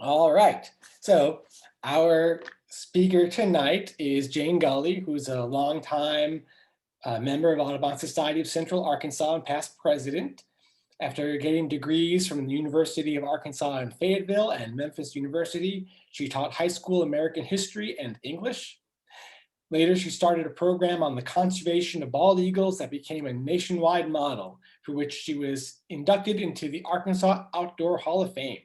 All right. So our speaker tonight is Jane Gulley, who's a longtime member of Audubon Society of Central Arkansas and past president. After getting degrees from the University of Arkansas in Fayetteville and Memphis University, she taught high school American history and English. Later, she started a program on the conservation of bald eagles that became a nationwide model, for which she was inducted into the Arkansas Outdoor Hall of Fame.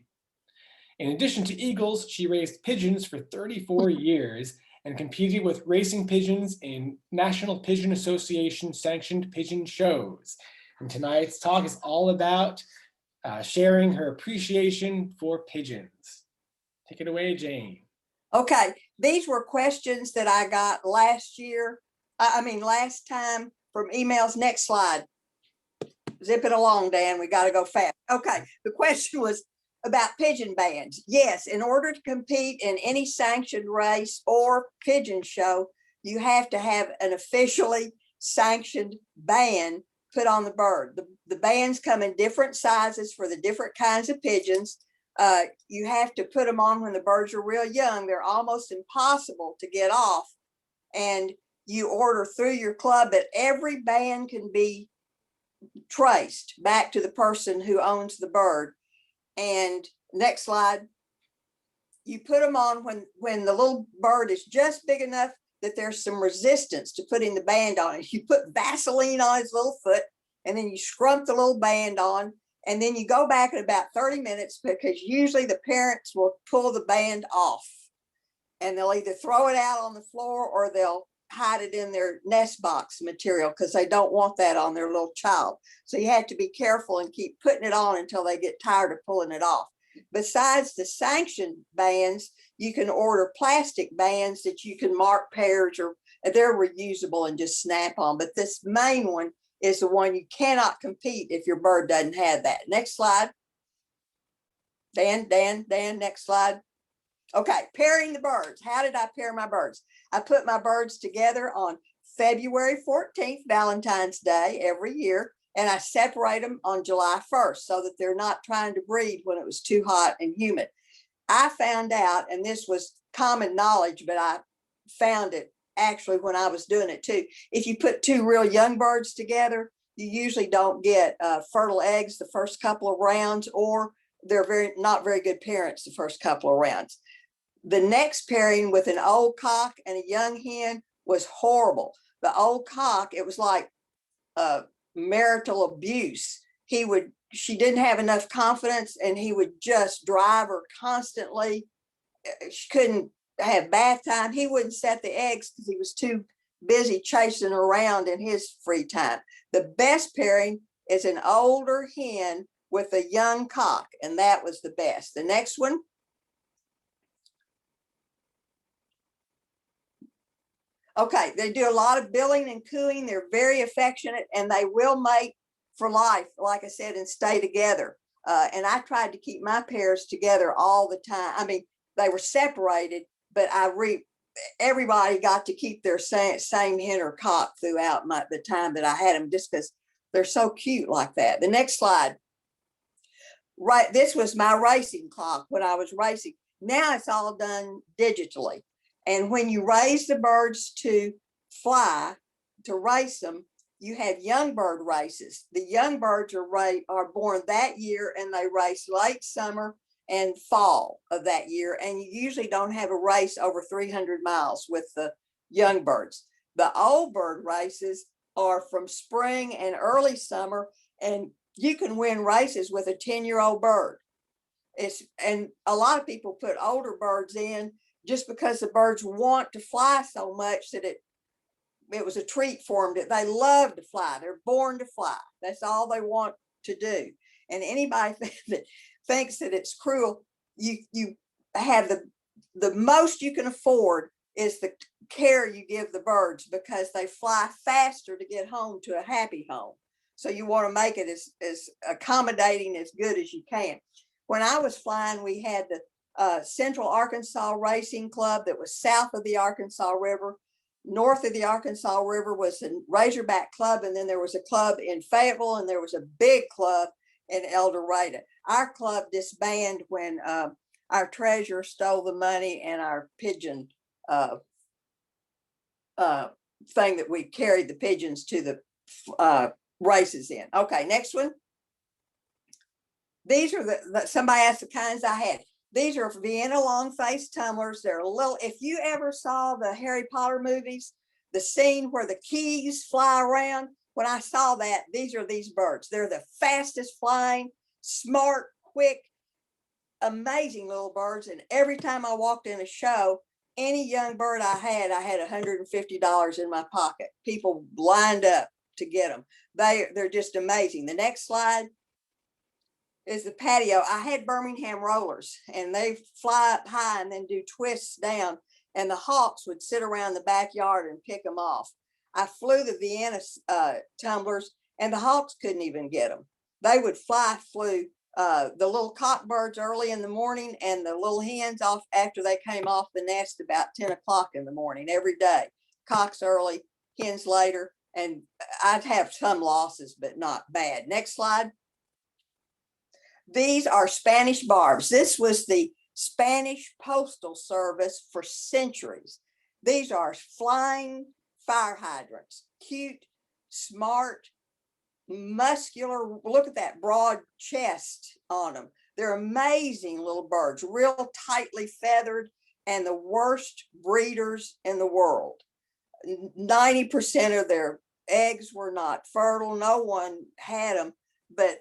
In addition to eagles, she raised pigeons for 34 years and competed with racing pigeons in National Pigeon Association sanctioned pigeon shows. And tonight's talk is all about sharing her appreciation for pigeons. Take it away, Jane. Okay, these were questions that I got last time from emails. Next slide. Zip it along, Dan. We got to go fast. Okay, the question was about pigeon bands. Yes, in order to compete in any sanctioned race or pigeon show, you have to have an officially sanctioned band put on the bird. The bands come in different sizes for the different kinds of pigeons. You have to put them on when the birds are real young. They're almost impossible to get off. And you order through your club that every band can be traced back to the person who owns the bird. And next slide. You put them on when the little bird is just big enough that there's some resistance to putting the band on it. You put Vaseline on his little foot, and then you scrump the little band on, and then you go back in about 30 minutes, because usually the parents will pull the band off, and they'll either throw it out on the floor or they'll hide it in their nest box material because they don't want that on their little child. So you have to be careful and keep putting it on until they get tired of pulling it off. Besides the sanctioned bands, you can order plastic bands that you can mark pairs, or they're reusable and just snap on. But this main one is the one you cannot compete if your bird doesn't have that. Next slide. Dan, next slide. Okay, pairing the birds. How did I pair my birds? I put my birds together on February 14th, Valentine's Day every year, and I separate them on July 1st so that they're not trying to breed when it was too hot and humid. I found out, and this was common knowledge, but I found it actually when I was doing it too. If you put two real young birds together, you usually don't get fertile eggs the first couple of rounds, or they're not very good parents the first couple of rounds. The next pairing with an old cock and a young hen was horrible. The old cock, it was like marital abuse. She didn't have enough confidence, and he would just drive her constantly. She couldn't have bath time. He wouldn't set the eggs because he was too busy chasing around in his free time. The best pairing is an older hen with a young cock, and that was the best. The next one. Okay, they do a lot of billing and cooing. They're very affectionate, and they will mate for life, like I said, and stay together. And I tried to keep my pairs together all the time. I mean, they were separated, but everybody got to keep their same hen or cock throughout the time that I had them, just because they're so cute like that. The next slide. Right, this was my racing clock when I was racing. Now it's all done digitally. And when you raise the birds to fly, to race them, you have young bird races. The young birds are born that year, and they race late summer and fall of that year. And you usually don't have a race over 300 miles with the young birds. The old bird races are from spring and early summer, and you can win races with a 10-year-old bird. And a lot of people put older birds in just because the birds want to fly so much that it was a treat for them. They love to fly. They're born to fly. That's all they want to do. And anybody that thinks that it's cruel, you have the most you can afford is the care you give the birds, because they fly faster to get home to a happy home. So you want to make it as accommodating, as good as you can. When I was flying, we had the Central Arkansas Racing Club that was south of the Arkansas River. North of the Arkansas River was the Razorback Club, and then there was a club in Fayetteville, and there was a big club in El Dorado. Our club disbanded when our treasurer stole the money and our pigeon thing that we carried the pigeons to the races in. Okay, next one. These are somebody asked the kinds I had. These are Vienna long-faced tumblers. They're little, if you ever saw the Harry Potter movies, the scene where the keys fly around, when I saw that, these are these birds. They're the fastest flying, smart, quick, amazing little birds. And every time I walked in a show, any young bird I had $150 in my pocket. People lined up to get them. They're just amazing. The next slide is the patio. I had Birmingham rollers, and they fly up high and then do twists down, and the hawks would sit around the backyard and pick them off. I flew the Vienna tumblers, and the hawks couldn't even get them. They would flew the little cockbirds early in the morning and the little hens off after they came off the nest about 10 o'clock in the morning every day. Cocks early, hens later, and I'd have some losses, but not bad. Next slide. These are Spanish barbs. This was the Spanish postal service for centuries. These are flying fire hydrants, cute, smart, muscular. Look at that broad chest on them. They're amazing little birds, real tightly feathered, and the worst breeders in the world. 90% of their eggs were not fertile. No one had them, but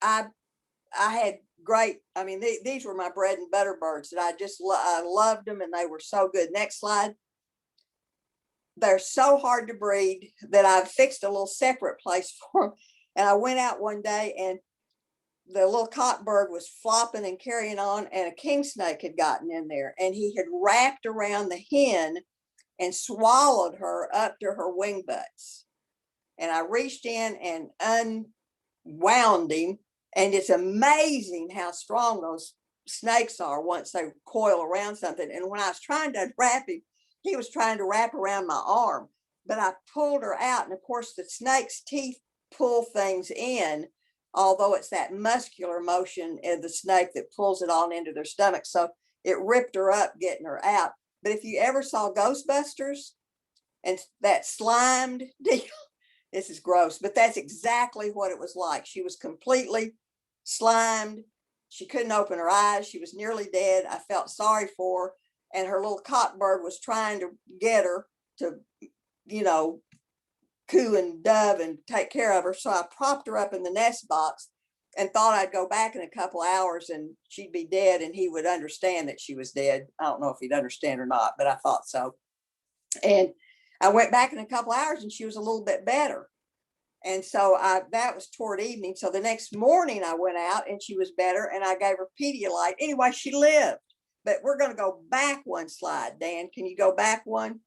I had great, I mean, these were my bread and butter birds that I loved them, and they were so good. Next slide. They're so hard to breed that I've fixed a little separate place for them. And I went out one day, and the little cockbird was flopping and carrying on, and a king snake had gotten in there, and he had wrapped around the hen and swallowed her up to her wing butts. And I reached in and unwound him. And it's amazing how strong those snakes are once they coil around something. And when I was trying to unwrap him, he was trying to wrap around my arm, but I pulled her out. And of course, the snake's teeth pull things in, although it's that muscular motion of the snake that pulls it on into their stomach. So it ripped her up, getting her out. But if you ever saw Ghostbusters and that slimed deal, this is gross, but that's exactly what it was like. She was completely slimed. She couldn't open her eyes. She was nearly dead. I felt sorry for her. And her little cockbird was trying to get her to, coo and dove and take care of her. So I propped her up in the nest box and thought I'd go back in a couple hours and she'd be dead and he would understand that she was dead. I don't know if he'd understand or not, but I thought so. And I went back in a couple hours and she was a little bit better. And so that was toward evening. So the next morning I went out and she was better, and I gave her Pedialyte. Anyway, she lived. But we're going to go back one slide. Dan, can you go back one?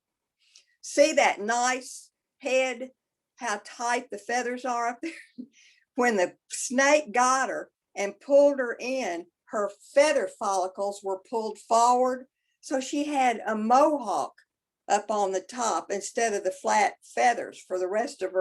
See that nice head, how tight the feathers are up there? When the snake got her and pulled her in, her feather follicles were pulled forward. So she had a mohawk up on the top instead of the flat feathers for the rest of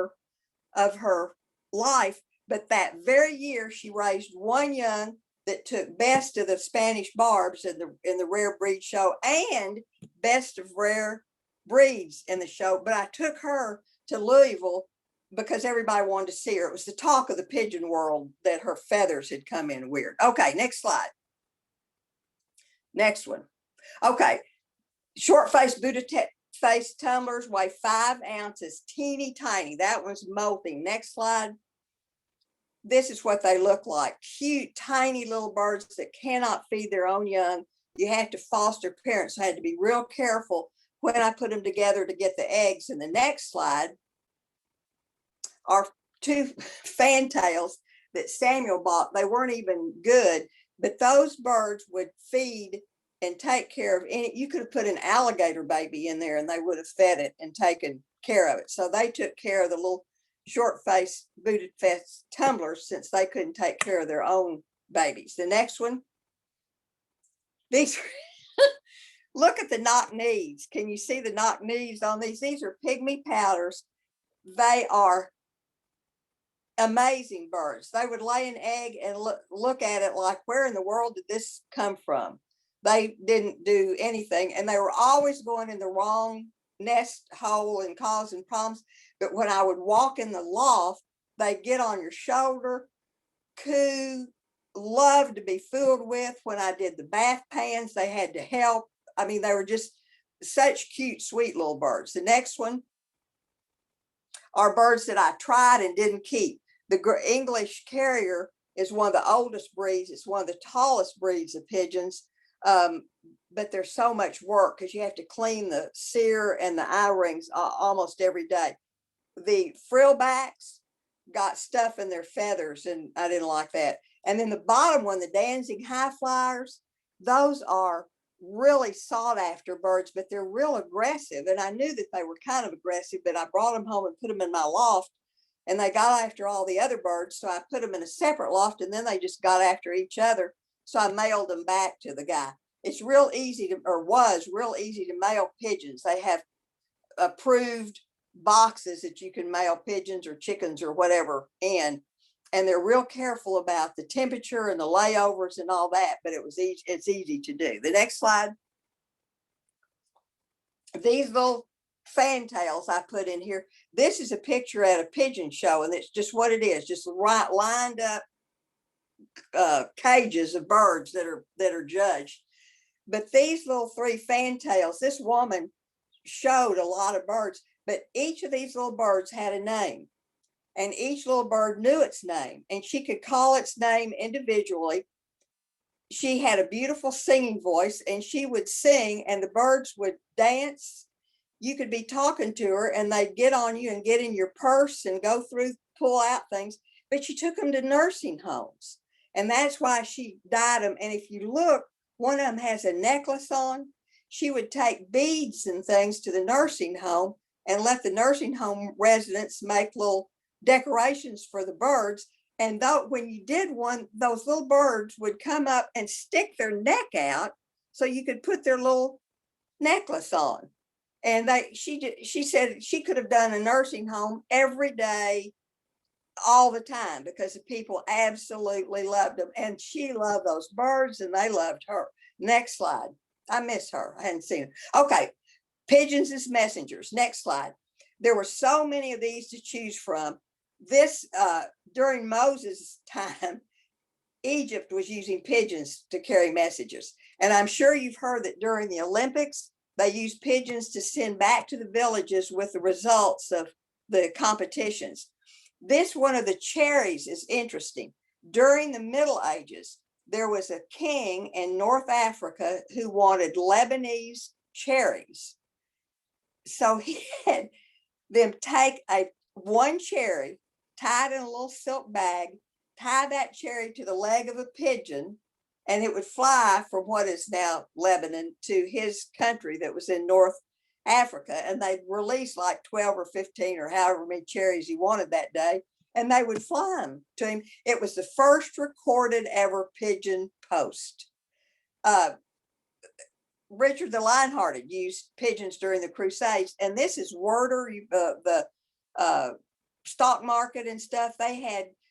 her life. But that very year she raised one young that took best of the Spanish barbs in the rare breed show and best of rare breeds in the show. But I took her to Louisville because everybody wanted to see her. It was the talk of the pigeon world that her feathers had come in weird. Okay, next slide. Next one. Okay, short-faced Buddha-faced tumblers weigh 5 ounces, teeny tiny. That one's molting. Next slide. This is what they look like. Cute, tiny little birds that cannot feed their own young. You have to foster parents. I had to be real careful when I put them together to get the eggs. And the next slide are 2 fantails that Samuel bought. They weren't even good, but those birds would feed and take care of any. You could have put an alligator baby in there and they would have fed it and taken care of it. So they took care of the little short-faced Buddha-faced tumblers since they couldn't take care of their own babies. The next one, these look at the knock-knees. Can you see the knock-knees on these? These are pygmy powders. They are amazing birds. They would lay an egg and look at it like, where in the world did this come from? They didn't do anything, and they were always going in the wrong nest hole and causing problems. But when I would walk in the loft, they'd get on your shoulder, coo, loved to be fooled with. When I did the bath pans, they had to help. I mean, they were just such cute, sweet little birds. The next one are birds that I tried and didn't keep. The English carrier is one of the oldest breeds. It's one of the tallest breeds of pigeons. But there's so much work because you have to clean the cere and the eye rings almost every day. The frillbacks got stuff in their feathers, and I didn't like that. And then the bottom one, the dancing high flyers, those are really sought after birds, but they're real aggressive. And I knew that they were kind of aggressive, but I brought them home and put them in my loft, and they got after all the other birds. So I put them in a separate loft, and then they just got after each other. So I mailed them back to the guy. It's real easy to, or was real easy to mail pigeons. They have approved boxes that you can mail pigeons or chickens or whatever in, and they're real careful about the temperature and the layovers and all that, but it was easy, it's easy to do. The next slide. These little fantails I put in here. This is a picture at a pigeon show, and it's just what it is, just lined up cages of birds that are judged. But these little three fantails, this woman showed a lot of birds, but each of these little birds had a name, and each little bird knew its name, and she could call its name individually. She had a beautiful singing voice, and she would sing, and the birds would dance. You could be talking to her, and they'd get on you and get in your purse and go through, pull out things, but she took them to nursing homes, and that's why she dyed them. And if you look, one of them has a necklace on. She would take beads and things to the nursing home and let the nursing home residents make little decorations for the birds. And though when you did one, those little birds would come up and stick their neck out so you could put their little necklace on. And she said she could have done a nursing home every day, all the time, because the people absolutely loved them, and she loved those birds and they loved her. Next slide. I miss her. I hadn't seen her. Okay, pigeons as messengers. Next slide. There were so many of these to choose from. This during Moses' time, Egypt was using pigeons to carry messages, and I'm sure you've heard that during the Olympics they used pigeons to send back to the villages with the results of the competitions. This one of the cherries is interesting. During the Middle Ages, there was a king in North Africa who wanted Lebanese cherries. So he had them take one cherry, tied in a little silk bag, tie that cherry to the leg of a pigeon, and it would fly from what is now Lebanon to his country that was in North Africa. And they'd release like 12 or 15 or however many cherries he wanted that day, and they would fly them to him. It was the first recorded ever pigeon post. Richard the Lionhearted used pigeons during the Crusades, and this is Werder, the stock market and stuff.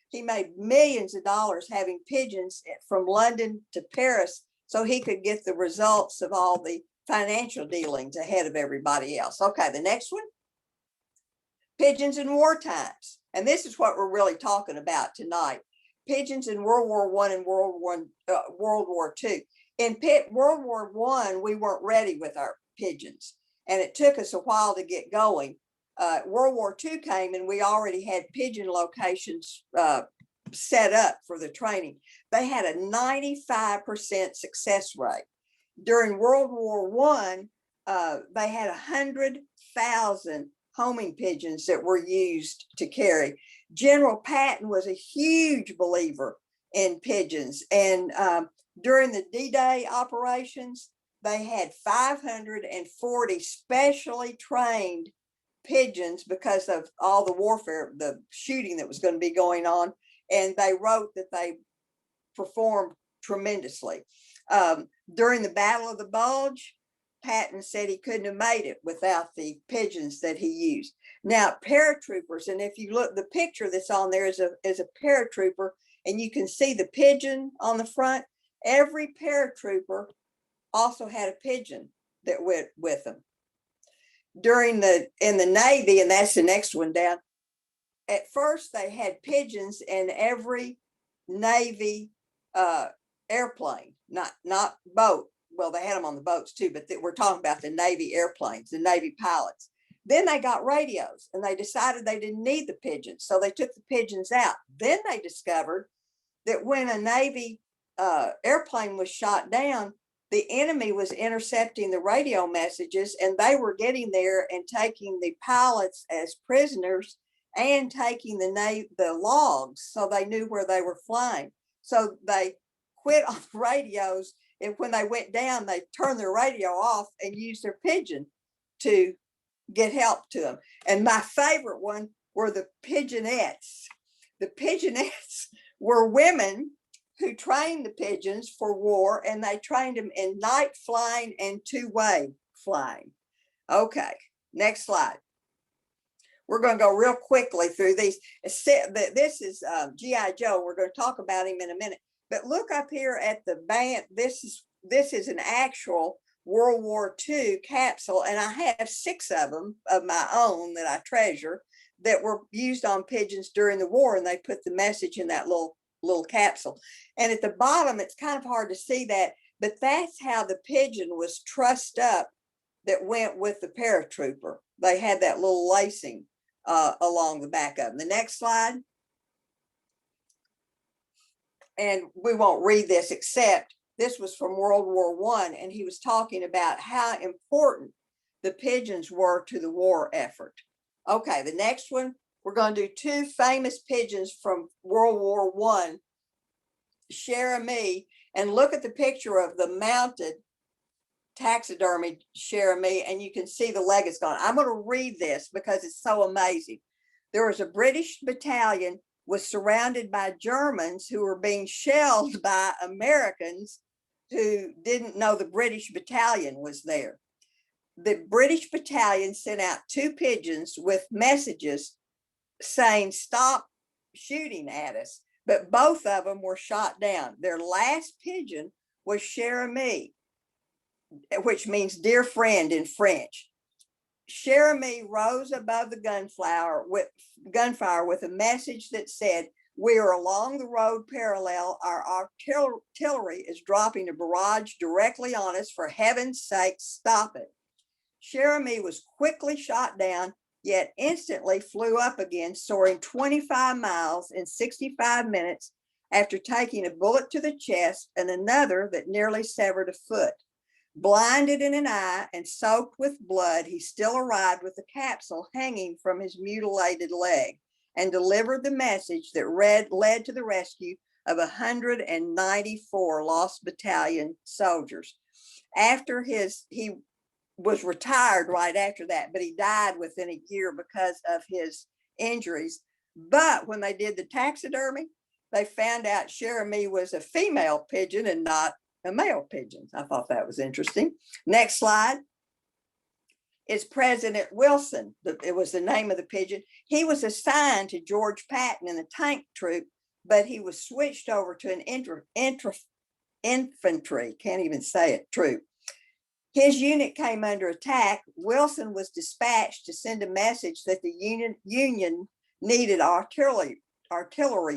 He made millions of dollars having pigeons from London to Paris so he could get the results of all the financial dealings ahead of everybody else. Okay, the next one. Pigeons in war times. And this is what we're really talking about tonight. Pigeons in World War I and World War II. In World War I, we weren't ready with our pigeons, and it took us a while to get going. World War II came, and we already had pigeon locations set up for the training. They had a 95% success rate. During World War I, they had 100,000 homing pigeons that were used to carry. General Patton was a huge believer in pigeons, and during the D-Day operations, they had 540 specially trained pigeons because of all the warfare, the shooting that was going to be going on, and they wrote that they performed tremendously. During the Battle of the Bulge, Patton said he couldn't have made it without the pigeons that he used. Now, paratroopers, and if you look, the picture that's on there is a paratrooper, and you can see the pigeon on the front. Every paratrooper also had a pigeon that went with them. In the Navy, and that's the next one down, at first they had pigeons in every Navy airplane, not boat. Well, they had them on the boats too, but we're talking about the Navy airplanes, the Navy pilots. Then they got radios and they decided they didn't need the pigeons. So they took the pigeons out. Then they discovered that when a Navy airplane was shot down, the enemy was intercepting the radio messages, and they were getting there and taking the pilots as prisoners and taking the logs, so they knew where they were flying. So they quit on radios, and when they went down, they turned their radio off and used their pigeon to get help to them. And my favorite one were the pigeonettes. The pigeonettes were women who trained the pigeons for war, and they trained them in night flying and two-way flying. Okay, next slide. We're going to go real quickly through these. This is G.I. Joe. We're going to talk about him in a minute. But look up here at the band. This is an actual World War II capsule, and I have 6 of them of my own that I treasure that were used on pigeons during the war, and they put the message in that little capsule. And at the bottom, it's kind of hard to see that, but that's how the pigeon was trussed up that went with the paratrooper. They had that little lacing along the back of them. The next slide. And we won't read this, except this was from World War I, and he was talking about how important the pigeons were to the war effort. Okay, the next one, we're going to do 2 famous pigeons from World War I, Cherami, and look at the picture of the mounted taxidermy Cherami, and you can see the leg is gone. I'm going to read this because it's so amazing. There was a British battalion was surrounded by Germans who were being shelled by Americans who didn't know the British battalion was there. The British battalion sent out 2 pigeons with messages saying, "Stop shooting at us," but both of them were shot down. Their last pigeon was Cherami, which means dear friend in French. Cherami rose above the gunfire with a message that said, "We are along the road parallel. Our artillery is dropping a barrage directly on us. For heaven's sake, stop it." Cherami was quickly shot down, yet instantly flew up again, soaring 25 miles in 65 minutes after taking a bullet to the chest and another that nearly severed a foot. Blinded in an eye and soaked with blood, he still arrived with the capsule hanging from his mutilated leg and delivered the message that led to the rescue of 194 lost battalion soldiers. He was retired right after that, but he died within a year because of his injuries. But when they did the taxidermy, they found out Cherami was a female pigeon and not a male pigeon. I thought that was interesting. Next slide is President Wilson. It was the name of the pigeon. He was assigned to George Patton in the tank troop, but he was switched over to an infantry, can't even say it, troop. His unit came under attack. Wilson was dispatched to send a message that the Union needed artillery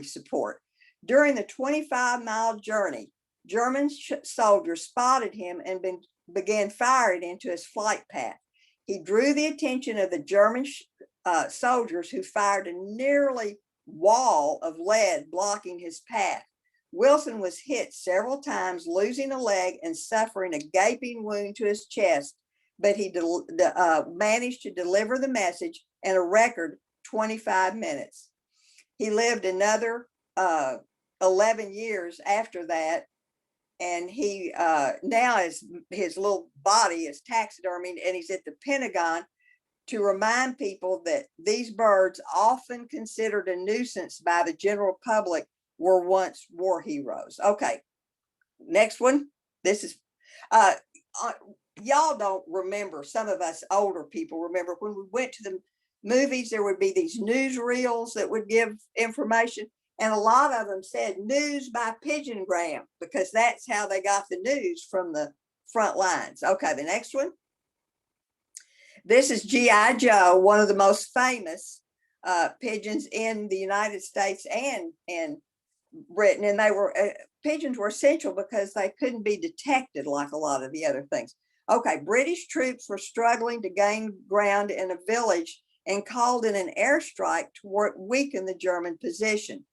support. During the 25-mile journey, German soldiers spotted him and began firing into his flight path. He drew the attention of the German soldiers, who fired a nearly wall of lead blocking his path. Wilson was hit several times, losing a leg and suffering a gaping wound to his chest, but he managed to deliver the message in a record 25 minutes. He lived another 11 years after that, and he now his little body is taxidermied, and he's at the Pentagon to remind people that these birds, often considered a nuisance by the general public, were once war heroes. Okay, next one. This is, y'all don't remember, some of us older people remember when we went to the movies, there would be these newsreels that would give information, and a lot of them said news by pigeongram, because that's how they got the news from the front lines. Okay, the next one. This is G.I. Joe, one of the most famous pigeons in the United States and in Britain. And they were pigeons were essential because they couldn't be detected like a lot of the other things. Okay, British troops were struggling to gain ground in a village and called in an airstrike to weaken the German position.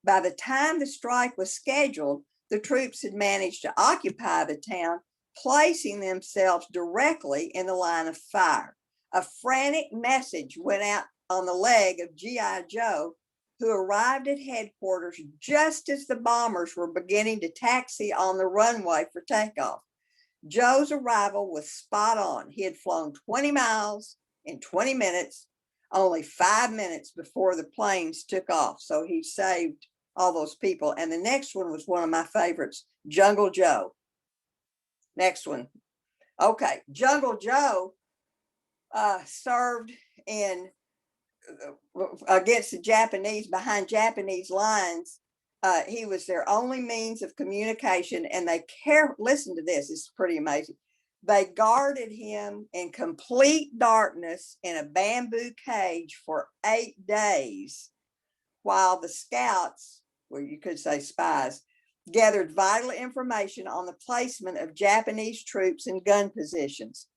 By the time the strike was scheduled, the troops had managed to occupy the town, placing themselves directly in the line of fire. A frantic message went out on the leg of G.I. Joe, who arrived at headquarters just as the bombers were beginning to taxi on the runway for takeoff. Joe's arrival was spot on. He had flown 20 miles in 20 minutes, only 5 minutes before the planes took off. So he saved all those people. And the next one was one of my favorites, Jungle Joe. Next one. Okay, Jungle Joe served in against the Japanese, behind Japanese lines. He was their only means of communication, and they listen to this, it's pretty amazing. They guarded him in complete darkness in a bamboo cage for 8 days, while the scouts, or you could say spies, gathered vital information on the placement of Japanese troops in gun positions.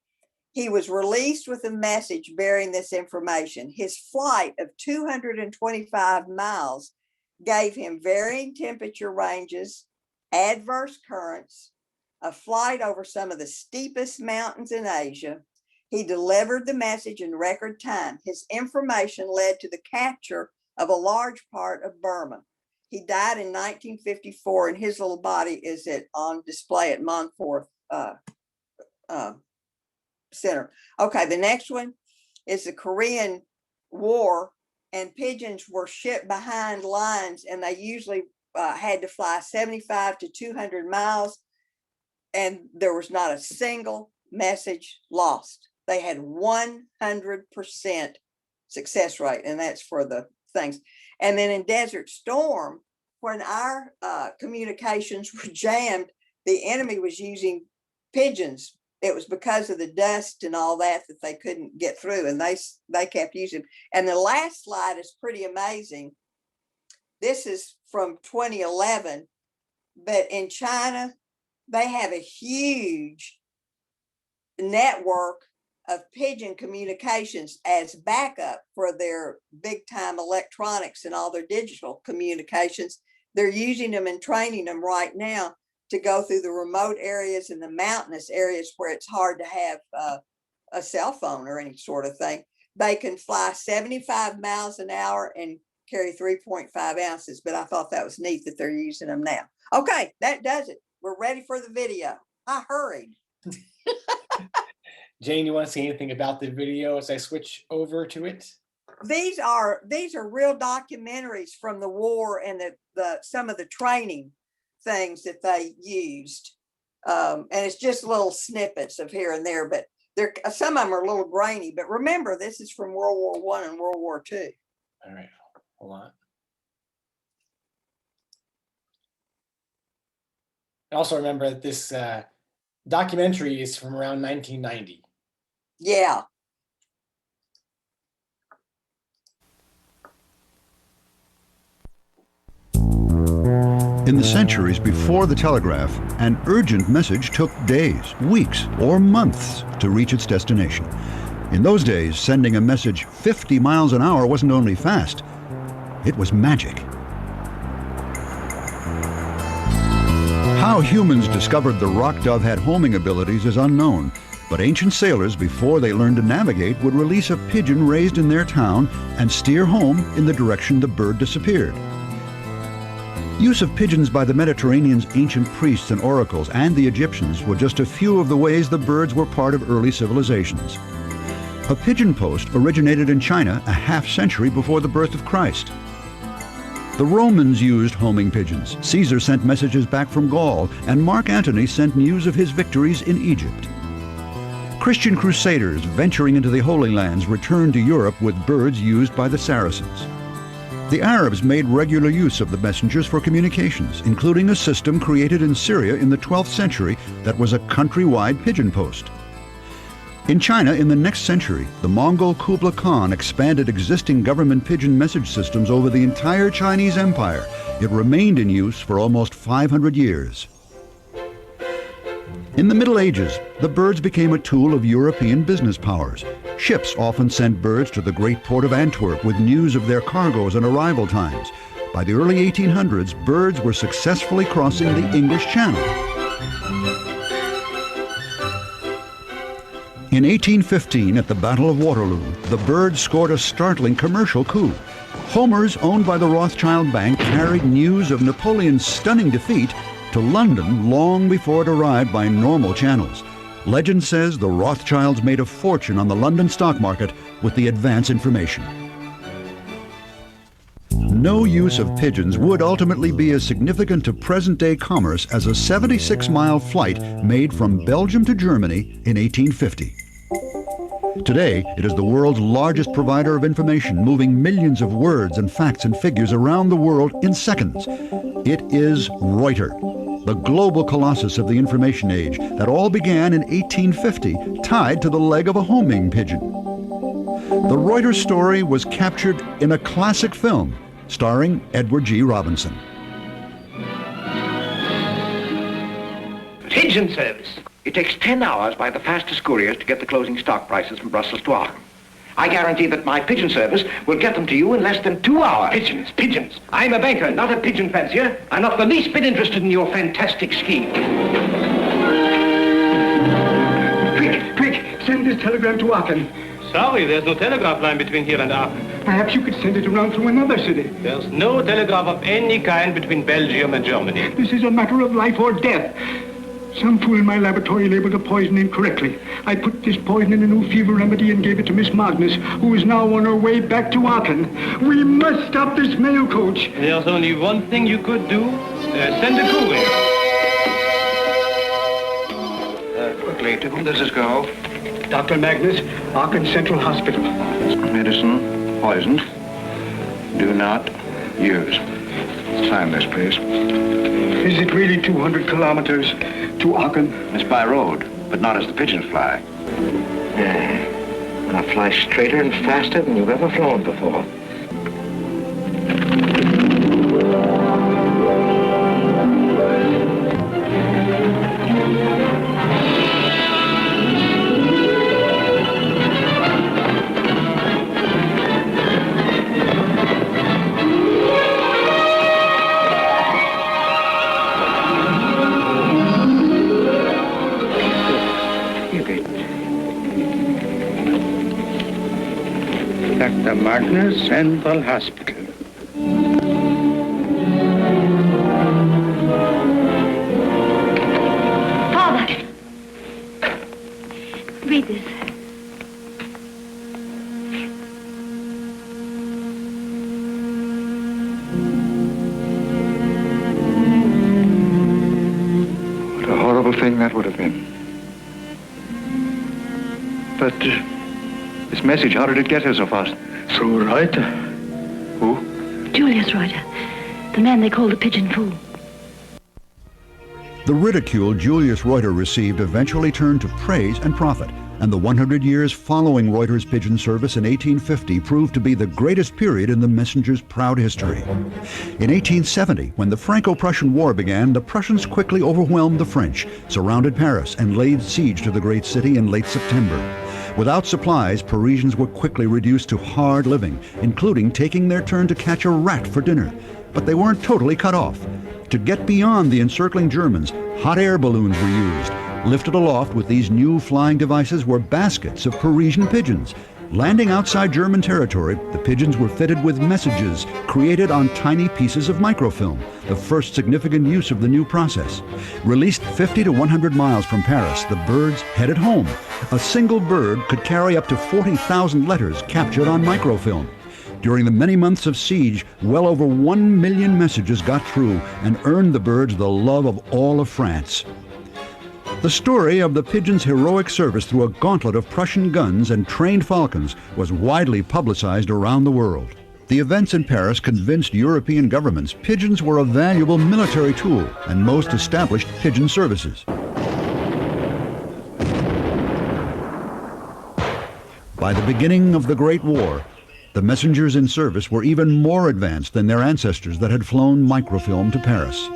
He was released with a message bearing this information. His flight of 225 miles gave him varying temperature ranges, adverse currents, a flight over some of the steepest mountains in Asia. He delivered the message in record time. His information led to the capture of a large part of Burma. He died in 1954, and his little body is on display at Montfort Center. Okay, the next one is the Korean War, and pigeons were shipped behind lines, and they usually had to fly 75 to 200 miles, and there was not a single message lost. They had 100% success rate, and that's for the things. And then in Desert Storm, when our communications were jammed, the enemy was using pigeons. It was because of the dust and all that they couldn't get through, and they kept using. And the last slide is pretty amazing. This is from 2011, but in China, they have a huge network of pigeon communications as backup for their big time electronics and all their digital communications. They're using them and training them right now to go through the remote areas and the mountainous areas where it's hard to have a cell phone or any sort of thing. They can fly 75 miles an hour and carry 3.5 ounces, but I thought that was neat that they're using them now. Okay, that does it. We're ready for the video. I hurried. Jane, you want to say anything about the video as I switch over to it? These are real documentaries from the war and the some of the training things that they used. And it's just little snippets of here and there, but some of them are a little grainy. But remember, this is from World War I and World War II. All right, hold on. And also remember that this documentary is from around 1990. Yeah. In the centuries before the telegraph, an urgent message took days, weeks, or months to reach its destination. In those days, sending a message 50 miles an hour wasn't only fast, it was magic. How humans discovered the rock dove had homing abilities is unknown, but ancient sailors, before they learned to navigate, would release a pigeon raised in their town and steer home in the direction the bird disappeared. Use of pigeons by the Mediterranean's ancient priests and oracles and the Egyptians were just a few of the ways the birds were part of early civilizations. A pigeon post originated in China a half-century before the birth of Christ. The Romans used homing pigeons. Caesar sent messages back from Gaul, and Mark Antony sent news of his victories in Egypt. Christian crusaders venturing into the Holy Lands returned to Europe with birds used by the Saracens. The Arabs made regular use of the messengers for communications, including a system created in Syria in the 12th century that was a countrywide pigeon post. In China, in the next century, the Mongol Kublai Khan expanded existing government pigeon message systems over the entire Chinese Empire. It remained in use for almost 500 years. In the Middle Ages, the birds became a tool of European business powers. Ships often sent birds to the great port of Antwerp with news of their cargoes and arrival times. By the early 1800s, birds were successfully crossing the English Channel. In 1815, at the Battle of Waterloo, the birds scored a startling commercial coup. Homers, owned by the Rothschild Bank, carried news of Napoleon's stunning defeat to London long before it arrived by normal channels. Legend says the Rothschilds made a fortune on the London stock market with the advance information. No use of pigeons would ultimately be as significant to present-day commerce as a 76-mile flight made from Belgium to Germany in 1850. Today, it is the world's largest provider of information, moving millions of words and facts and figures around the world in seconds. It is Reuters, the global colossus of the information age that all began in 1850, tied to the leg of a homing pigeon. The Reuters story was captured in a classic film starring Edward G. Robinson. Pigeon service. It takes 10 hours by the fastest couriers to get the closing stock prices from Brussels to Aachen. I guarantee that my pigeon service will get them to you in less than 2 hours. Pigeons, pigeons. I'm a banker, not a pigeon fancier. I'm not the least bit interested in your fantastic scheme. Quick, send this telegram to Aachen. Sorry, there's no telegraph line between here and Aachen. Perhaps you could send it around through another city. There's no telegraph of any kind between Belgium and Germany. This is a matter of life or death. Some fool in my laboratory labeled the poison incorrectly. I put this poison in a new fever remedy and gave it to Miss Magnus, who is now on her way back to Aachen. We must stop this mail coach. There's only one thing you could do. Send a courier. Quickly, to whom does this go? Dr. Magnus, Aachen Central Hospital. Medicine, poisoned. Do not use. Sign this, please. Is it really 200 kilometers to Aachen? It's by road, but not as the pigeons fly. I'll fly straighter and faster than you've ever flown before. Dr. Magnus Central Hospital. Father, read this. What a horrible thing that would have been. But this message, how did it get here so fast? Through Reuter. Who? Julius Reuter, the man they call the pigeon fool. The ridicule Julius Reuter received eventually turned to praise and profit, and the 100 years following Reuter's pigeon service in 1850 proved to be the greatest period in the messenger's proud history. In 1870, when the Franco-Prussian War began, the Prussians quickly overwhelmed the French, surrounded Paris, and laid siege to the great city in late September. Without supplies, Parisians were quickly reduced to hard living, including taking their turn to catch a rat for dinner. But they weren't totally cut off. To get beyond the encircling Germans, hot air balloons were used. Lifted aloft with these new flying devices were baskets of Parisian pigeons. Landing outside German territory, the pigeons were fitted with messages created on tiny pieces of microfilm, the first significant use of the new process. Released 50 to 100 miles from Paris, the birds headed home. A single bird could carry up to 40,000 letters captured on microfilm. During the many months of siege, well over 1 million messages got through and earned the birds the love of all of France. The story of the pigeon's heroic service through a gauntlet of Prussian guns and trained falcons was widely publicized around the world. The events in Paris convinced European governments pigeons were a valuable military tool, and most established pigeon services. By the beginning of the Great War, the messengers in service were even more advanced than their ancestors that had flown microfilm to Paris.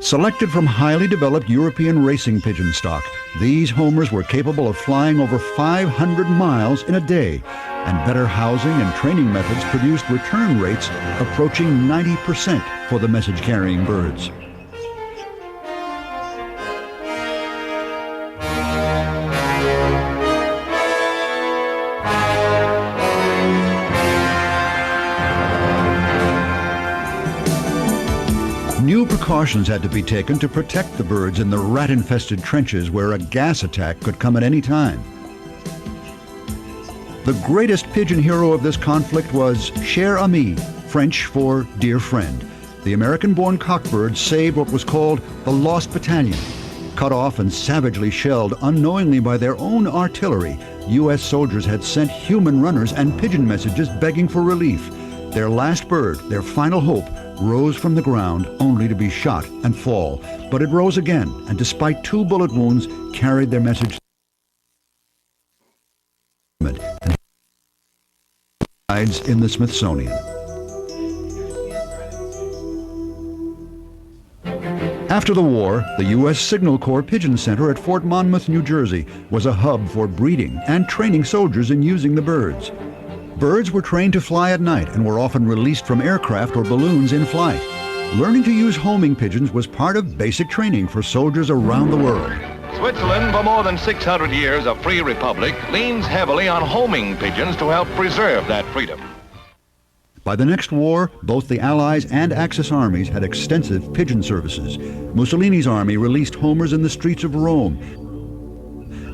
Selected from highly developed European racing pigeon stock, these homers were capable of flying over 500 miles in a day, and better housing and training methods produced return rates approaching 90% for the message-carrying birds. New precautions had to be taken to protect the birds in the rat-infested trenches where a gas attack could come at any time. The greatest pigeon hero of this conflict was cher ami, French for dear friend. The American-born cockbird saved what was called the Lost Battalion. Cut off and savagely shelled unknowingly by their own artillery, U.S. soldiers had sent human runners and pigeon messages begging for relief. Their last bird, their final hope, rose from the ground only to be shot and fall. But it rose again, and despite 2 bullet wounds, carried their message and hides in the Smithsonian. After the war, the U.S. Signal Corps Pigeon Center at Fort Monmouth, New Jersey, was a hub for breeding and training soldiers in using the birds. Birds were trained to fly at night and were often released from aircraft or balloons in flight. Learning to use homing pigeons was part of basic training for soldiers around the world. Switzerland, for more than 600 years a free republic, leans heavily on homing pigeons to help preserve that freedom. By the next war, both the Allies and Axis armies had extensive pigeon services. Mussolini's army released homers in the streets of Rome,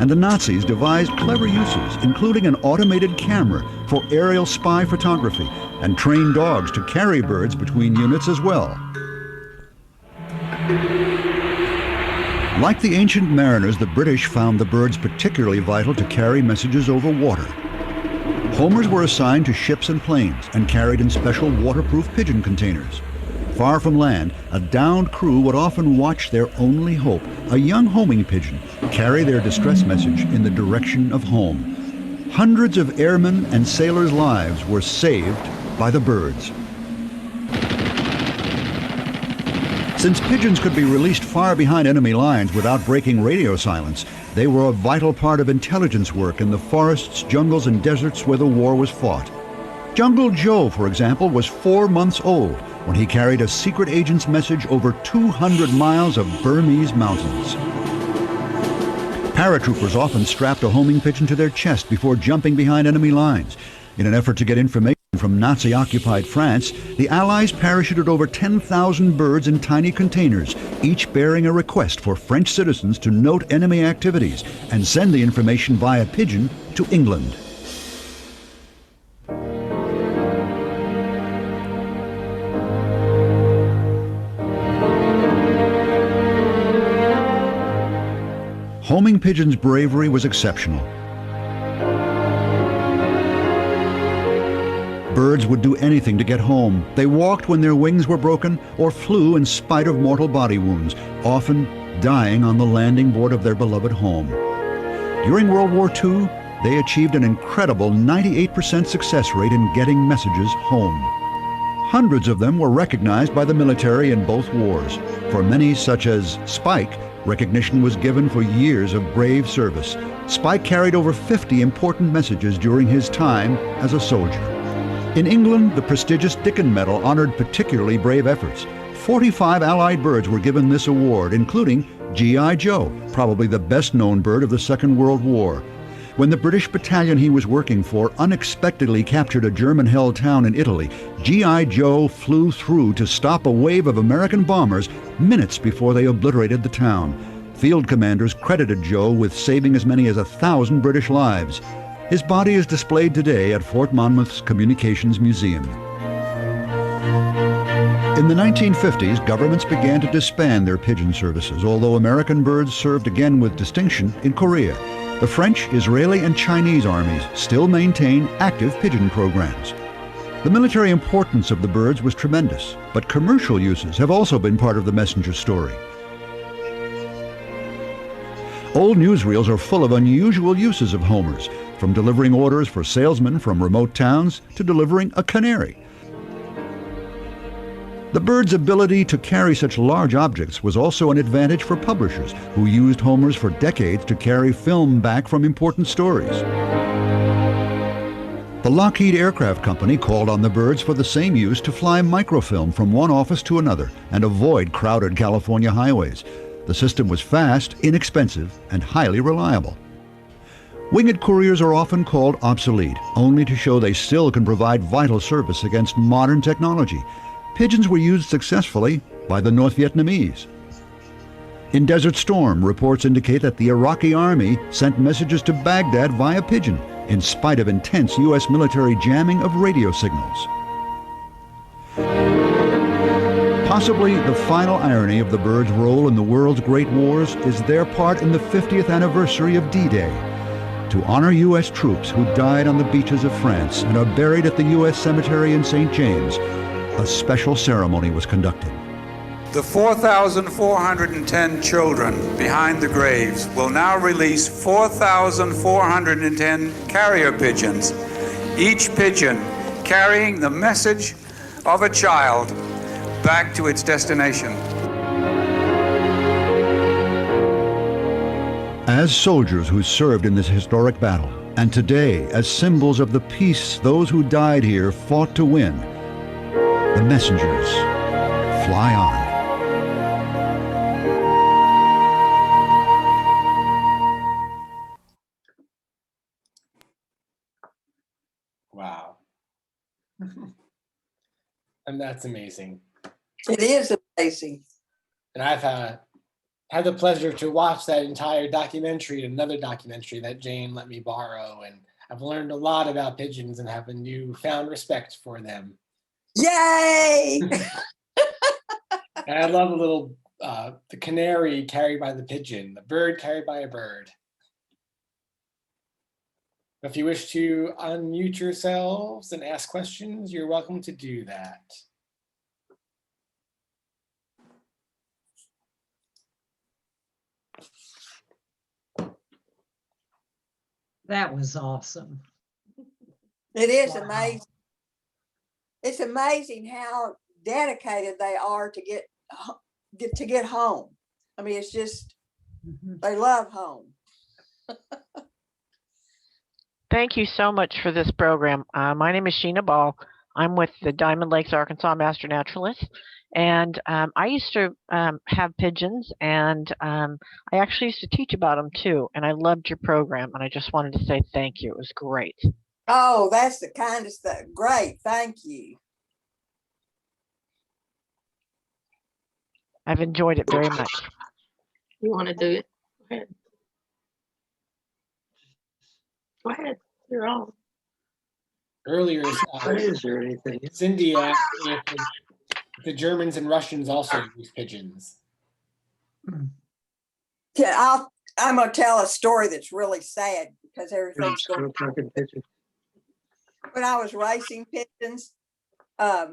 and the Nazis devised clever uses, including an automated camera for aerial spy photography and trained dogs to carry birds between units as well. Like the ancient mariners, the British found the birds particularly vital to carry messages over water. Homers were assigned to ships and planes and carried in special waterproof pigeon containers. Far from land, a downed crew would often watch their only hope, a young homing pigeon, carry their distress message in the direction of home. Hundreds of airmen and sailors' lives were saved by the birds. Since pigeons could be released far behind enemy lines without breaking radio silence, they were a vital part of intelligence work in the forests, jungles, and deserts where the war was fought. Jungle Joe, for example, was 4 months old when he carried a secret agent's message over 200 miles of Burmese mountains. Paratroopers often strapped a homing pigeon to their chest before jumping behind enemy lines. In an effort to get information from Nazi-occupied France, the Allies parachuted over 10,000 birds in tiny containers, each bearing a request for French citizens to note enemy activities and send the information via pigeon to England. Homing pigeons' bravery was exceptional. Birds would do anything to get home. They walked when their wings were broken or flew in spite of mortal body wounds, often dying on the landing board of their beloved home. During World War II, they achieved an incredible 98% success rate in getting messages home. Hundreds of them were recognized by the military in both wars. For many, such as Spike, recognition was given for years of brave service. Spike carried over 50 important messages during his time as a soldier. In England, the prestigious Dickin Medal honored particularly brave efforts. 45 Allied birds were given this award, including G.I. Joe, probably the best-known bird of the Second World War. When the British battalion he was working for unexpectedly captured a German-held town in Italy, G.I. Joe flew through to stop a wave of American bombers minutes before they obliterated the town. Field commanders credited Joe with saving as many as 1,000 British lives. His body is displayed today at Fort Monmouth's Communications Museum. In the 1950s, governments began to disband their pigeon services, although American birds served again with distinction in Korea. The French, Israeli, and Chinese armies still maintain active pigeon programs. The military importance of the birds was tremendous, but commercial uses have also been part of the messenger story. Old newsreels are full of unusual uses of homers, from delivering orders for salesmen from remote towns to delivering a canary. The bird's ability to carry such large objects was also an advantage for publishers who used homers for decades to carry film back from important stories. The Lockheed Aircraft Company called on the birds for the same use to fly microfilm from one office to another and avoid crowded California highways. The system was fast, inexpensive, and highly reliable. Winged couriers are often called obsolete, only to show they still can provide vital service against modern technology. Pigeons were used successfully by the North Vietnamese. In Desert Storm, reports indicate that the Iraqi army sent messages to Baghdad via pigeon, in spite of intense U.S. military jamming of radio signals. Possibly the final irony of the bird's role in the world's great wars is their part in the 50th anniversary of D-Day. To honor U.S. troops who died on the beaches of France and are buried at the U.S. Cemetery in St. James, a special ceremony was conducted. The 4,410 children behind the graves will now release 4,410 carrier pigeons, each pigeon carrying the message of a child back to its destination. As soldiers who served in this historic battle, and today as symbols of the peace those who died here fought to win, the messengers fly on. Wow. And that's amazing. It is amazing. And I've had the pleasure to watch that entire documentary, another documentary that Jane let me borrow, and I've learned a lot about pigeons and have a newfound respect for them. Yay! And I love the little, the canary carried by the pigeon, the bird carried by a bird. If you wish to unmute yourselves and ask questions, you're welcome to do that. That was awesome. It is Wow. amazing. It's amazing how dedicated they are to get home. I mean, it's just, they love home. Thank you so much for this program. My name is Sheena Ball. I'm with the Diamond Lakes, Arkansas Master Naturalist. And I used to have pigeons, and I actually used to teach about them too. And I loved your program, and I just wanted to say thank you. It was great. Oh, that's the kindest thing. Great, thank you. I've enjoyed it very much. You want to do it? Go ahead. Go ahead. You're on. Earlier, Is there anything? Cindy asked if the Germans and Russians also use pigeons. Yeah, I'm gonna tell a story that's really sad because everything's going. When I was racing pigeons, I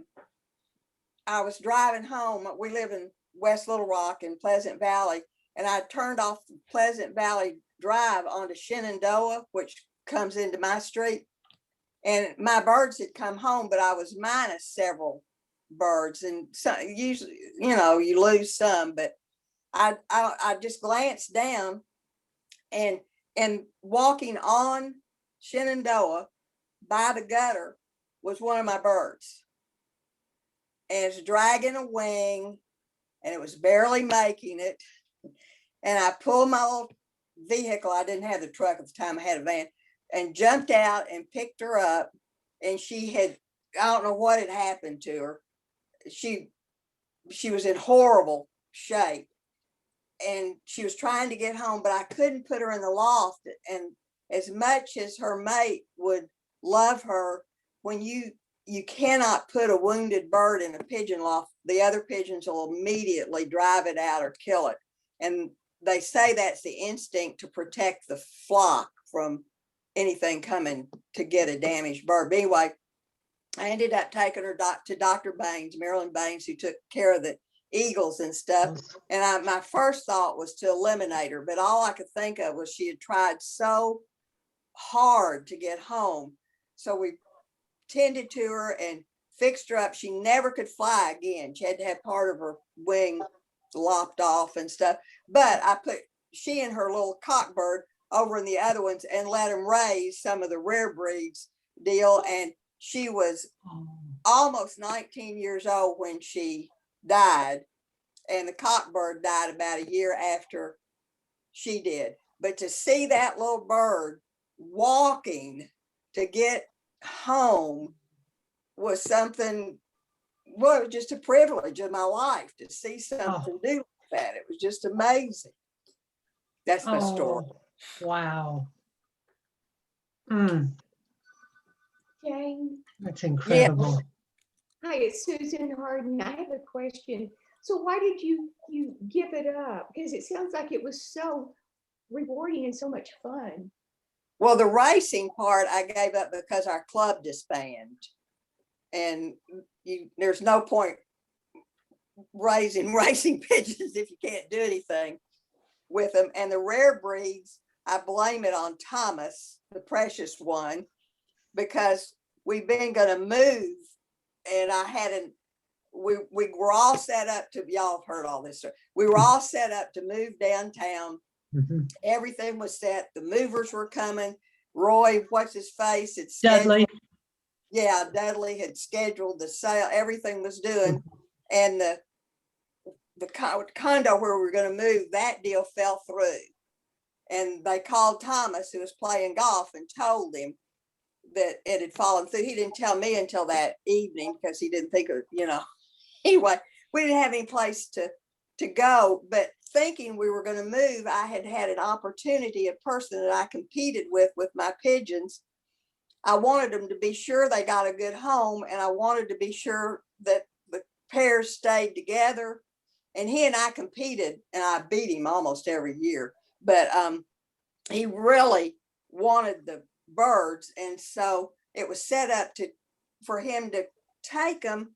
was driving home. We live in West Little Rock in Pleasant Valley, and I turned off Pleasant Valley Drive onto Shenandoah, which comes into my street. And my birds had come home, but I was minus several birds, and so usually, you know, you lose some. But I just glanced down, and walking on Shenandoah by the gutter was one of my birds, and it's dragging a wing, and it was barely making it. And I pulled my little vehicle. I didn't have the truck at the time. I had a van, and jumped out and picked her up. And she had, I don't know what had happened to her. She was in horrible shape, and she was trying to get home, but I couldn't put her in the loft. And as much as her mate would love her, when you you cannot put a wounded bird in a pigeon loft. The other pigeons will immediately drive it out or kill it. And they say that's the instinct to protect the flock from anything coming to get a damaged bird. But anyway, I ended up taking her to Dr. Baines, Marilyn Baines, who took care of the eagles and stuff. And my first thought was to eliminate her, but all I could think of was she had tried so hard to get home. So we tended to her and fixed her up. She never could fly again. She had to have part of her wing lopped off and stuff. But I put she and her little cockbird over in the other ones and let them raise some of the rare breeds deal. And she was almost 19 years old when she died. And the cockbird died about a year after she did. But to see that little bird walking to get home was something, well, it was just a privilege of my life to see something do like that. It was just amazing. That's my story. Wow. Jane. That's incredible. Hi, it's Susan Harden. I have a question. So why did you give it up? Because it sounds like it was so rewarding and so much fun. Well, the racing part I gave up because our club disbanded. And there's no point raising racing pigeons if you can't do anything with them. And the rare breeds, I blame it on Thomas, the precious one, because we've been going to move, and I hadn't. We were all set up to. Y'all have heard all this stuff. We were all set up to move downtown. Everything was set. The movers were coming. Roy, what's his face? It's Dudley. Yeah, Dudley had scheduled the sale. Everything was doing, and the condo where we were going to move, that deal fell through. And they called Thomas, who was playing golf, and told him that it had fallen through. He didn't tell me until that evening because he didn't think of, Anyway, we didn't have any place to go, but thinking we were going to move, I had an opportunity, a person that I competed with my pigeons. I wanted them to be sure they got a good home, and I wanted to be sure that the pairs stayed together. And he and I competed, and I beat him almost every year. But he really wanted the birds, and so it was set up for him to take them.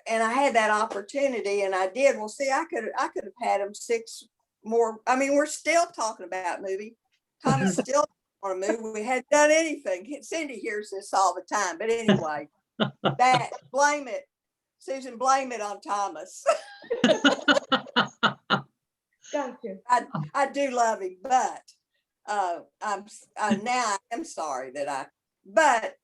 And I had that opportunity, and I did. Well, see, I could have had him 6 more. I mean, we're still talking about moving. Thomas still want to move. We hadn't done anything. Cindy hears this all the time. But anyway, blame it, Susan. Blame it on Thomas. Gotcha. I do love him, but I am sorry that but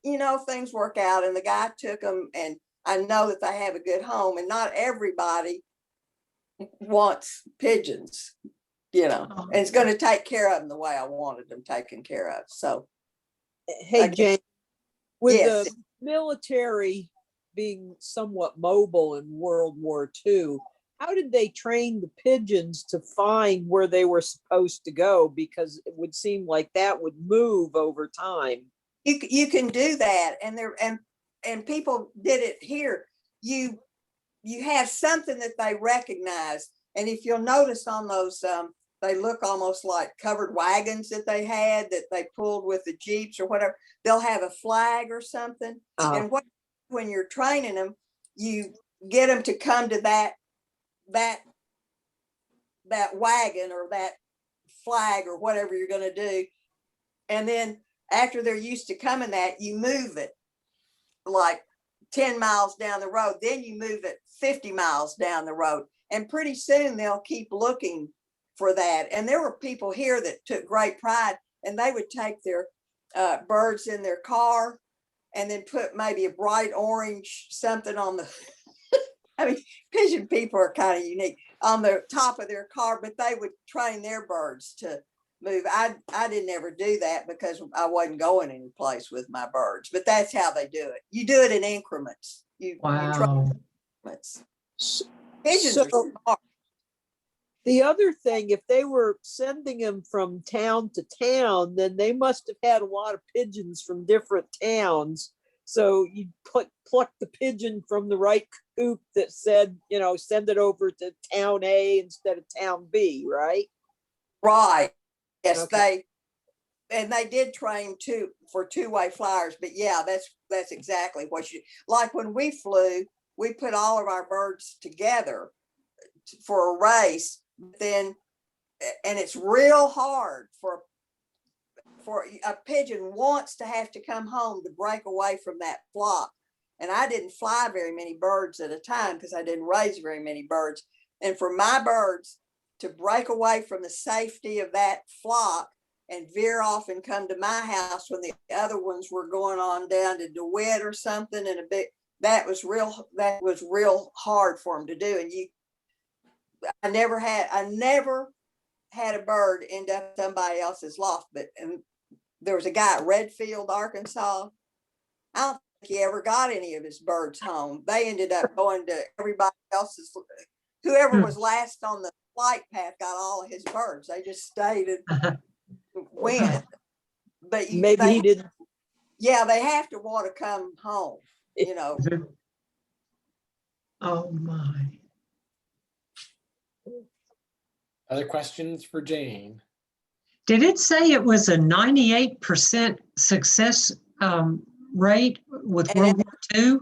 things work out, and the guy took them, and I know that they have a good home, and not everybody wants pigeons, and it's going to take care of them the way I wanted them taken care of. So, hey, Jane, with yes. the military being somewhat mobile in World War II, how did they train the pigeons to find where they were supposed to go? Because it would seem like that would move over time. You can do that, and people did it here. You have something that they recognize, and if you'll notice on those, they look almost like covered wagons that they had that they pulled with the Jeeps or whatever. They'll have a flag or something, and when you're training them, you get them to come to that wagon or that flag or whatever you're going to do, and then after they're used to coming that, you move it like 10 miles down the road, then you move it 50 miles down the road, and pretty soon they'll keep looking for that. And there were people here that took great pride, and they would take their birds in their car and then put maybe a bright orange something on the I mean, pigeon people are kind of unique, on the top of their car, but they would train their birds to move. I didn't ever do that because I wasn't going any place with my birds, but that's how they do it. You do it in increments. You train increments. Pigeons are smart. The other thing, if they were sending them from town to town, then they must have had a lot of pigeons from different towns. So you pluck the pigeon from the right coop that said, send it over to town A instead of town B, right? Right. Yes, Okay. they did train for two-way flyers, but yeah, that's exactly what like when we flew, we put all of our birds together for a race, and it's real hard for a pigeon wants to have to come home to break away from that flock. And I didn't fly very many birds at a time because I didn't raise very many birds. And for my birds to break away from the safety of that flock and veer off and come to my house when the other ones were going on down to DeWitt or something, and that was real hard for them to do. And I never had a bird end up somebody else's loft, and there was a guy at Redfield, Arkansas. I don't think he ever got any of his birds home. They ended up going to everybody else's. Whoever was last on the flight path got all of his birds. They just stayed and went. But maybe he didn't. Yeah, they have to want to come home, Oh my. Other questions for Jane? Did it say it was a 98% success rate with World War II?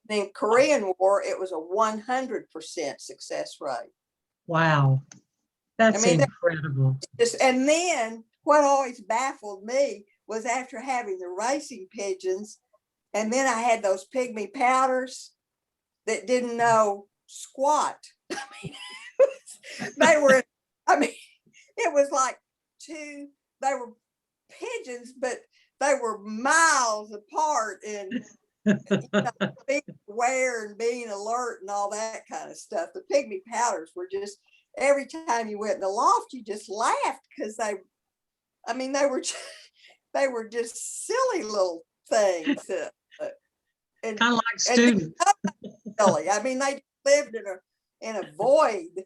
In Korean War, it was a 100% success rate. Wow. That's incredible. And then what always baffled me was after having the racing pigeons, and then I had those pygmy powders that didn't know squat. It was like they were pigeons, but they were miles apart and being aware and being alert and all that kind of stuff. The pygmy powders were just, every time you went in the loft, you just laughed because they were just silly little things. Kind of like students. Silly. They lived in a void.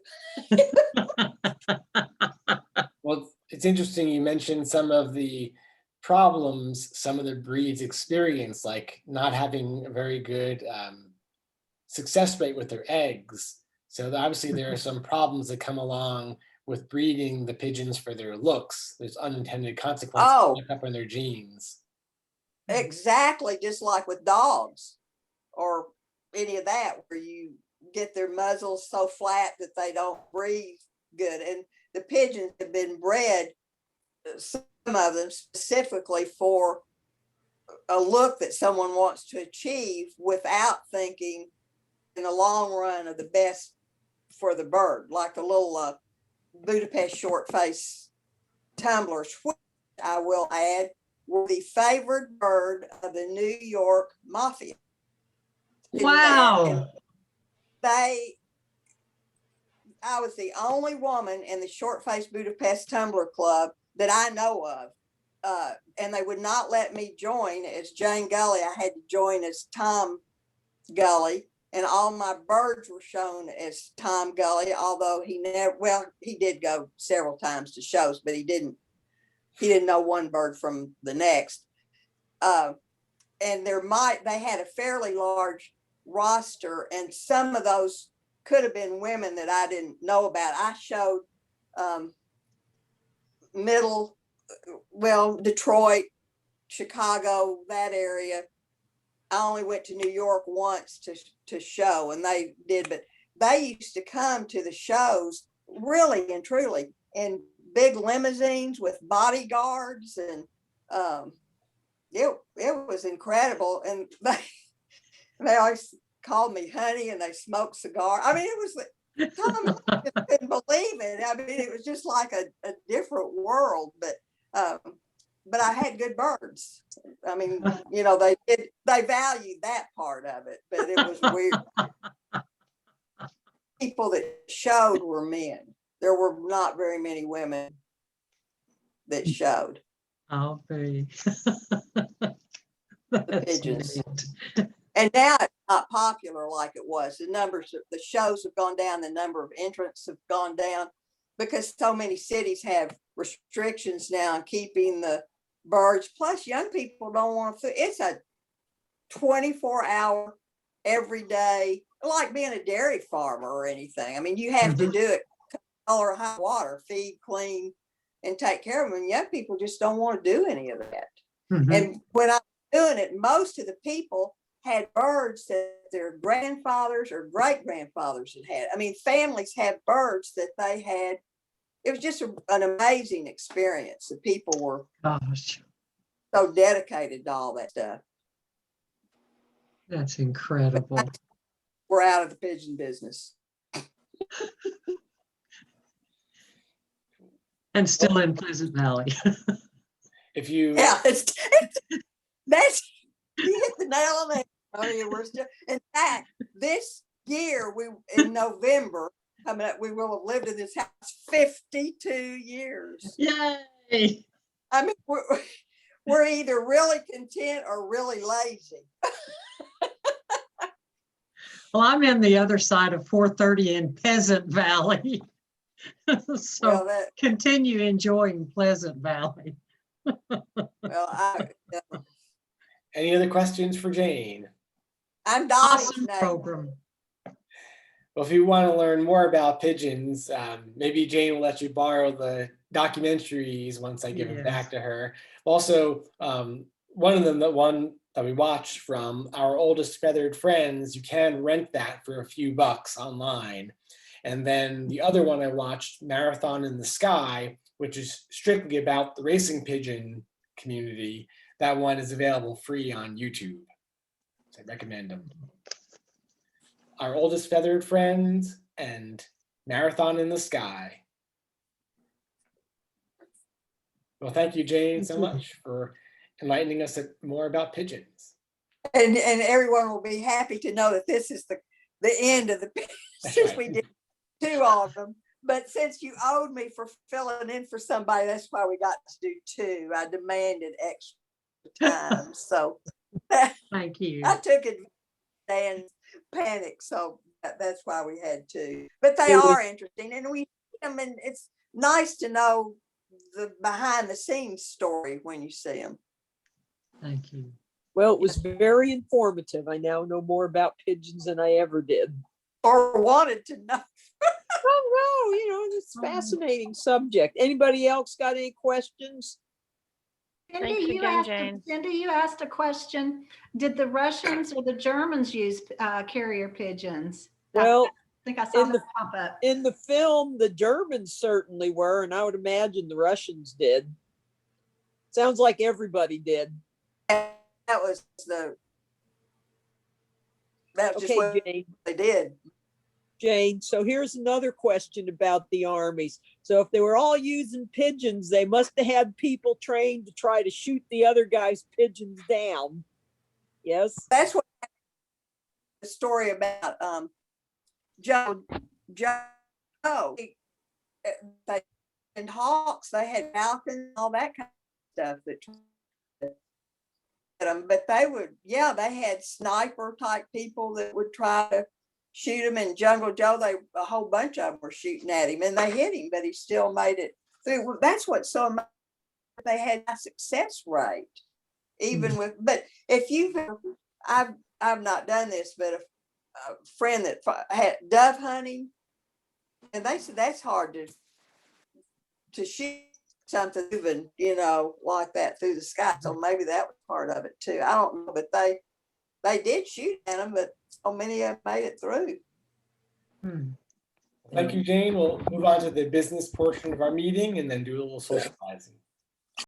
Well, it's interesting you mentioned some of the problems some of the breeds experience, like not having a very good success rate with their eggs. So obviously there are some problems that come along with breeding the pigeons for their looks. There's unintended consequences up on their genes. Exactly, just like with dogs or any of that, where you get their muzzles so flat that they don't breathe good. And the pigeons have been bred, some of them specifically for a look that someone wants to achieve without thinking in the long run of the best for the bird, like the little Budapest short face tumblers, which I will add were the favored bird of the New York Mafia. Wow. I was the only woman in the short face Budapest Tumbler Club that I know of. And they would not let me join as Jane Gulley. I had to join as Tom Gulley, and all my birds were shown as Tom Gulley, although he did go several times to shows, but he didn't know one bird from the next. And they had a fairly large roster, and some of those could have been women that I didn't know about. I showed Detroit, Chicago, that area. I only went to New York once to show, and they did, but they used to come to the shows really and truly in big limousines with bodyguards, and it was incredible. And they always called me honey, and they smoked cigars. It was, Tom just couldn't believe it. It was just like a different world, but I had good birds. They valued that part of it, but it was weird. People that showed were men. There were not very many women that showed. Oh, very. The pigeons. And now it's not popular like it was. The shows have gone down, the number of entrants have gone down because so many cities have restrictions now on keeping the birds. Plus, young people don't want to. 24-hour every day, like being a dairy farmer or anything. I mean, you have to do it all or high water, feed, clean, and take care of them. And young people just don't want to do any of that. And when I was doing it, most of the people had birds that their grandfathers or great grandfathers had. I mean, families have birds that they had. It was just an amazing experience. The people were so dedicated to all that stuff. That's incredible. We're out of the pigeon business. And still in Pleasant Valley. If you, yeah, that's you hit the nail on the head. I mean, we're still. In fact, this year in November coming up, we will have lived in this house 52 years. Yay! I mean, we're either really content or really lazy. Well, I'm in the other side of 430 in Pleasant Valley. So continue enjoying Pleasant Valley. Well, any other questions for Jane? I'm Dottie's awesome neighbor. Program. Well, if you want to learn more about pigeons, maybe Jane will let you borrow the documentaries once I give them back to her. Also, one of them, the one that we watched from Our Oldest Feathered Friends, you can rent that for a few bucks online. And then the other one I watched, Marathon in the Sky, which is strictly about the racing pigeon community. That one is available free on YouTube. So I recommend them. Our Oldest Feathered Friends and Marathon in the Sky. Well, thank you, Jane, so much for enlightening us more about pigeons. And everyone will be happy to know that this is the end of the since we did 2 of them. But since you owed me for filling in for somebody, that's why we got to do 2. I demanded extra time. So thank you. I took it and panic. So that's why we had 2. But they are interesting. And it's nice to know the behind the scenes story when you see them. Thank you. Well, it was very informative. I now know more about pigeons than I ever did. Or wanted to know. Oh, no, it's a fascinating subject. Anybody else got any questions? Cindy, you asked a question. Did the Russians or the Germans use carrier pigeons? Well, I think I saw that pop up. In the film, the Germans certainly were, and I would imagine the Russians did. Sounds like everybody did. That was just what Jane. They did. Jane, so here's another question about the armies. So if they were all using pigeons, they must have had people trained to try to shoot the other guy's pigeons down. Yes? That's what the story about Joe. And hawks, they had falcons, all that kind of stuff that but they they had sniper type people that would try to shoot him. In Jungle Joe, a whole bunch of them were shooting at him and they hit him, but he still made it through. That's what's so amazing. They had a success rate, even with. But if I've not done this, but a friend that had dove hunting, and they said that's hard to shoot something even, like that through the sky. So maybe that was part of it too. I don't know, but they did shoot at them, but so many of them made it through. Thank you, Jane. We'll move on to the business portion of our meeting and then do a little socializing.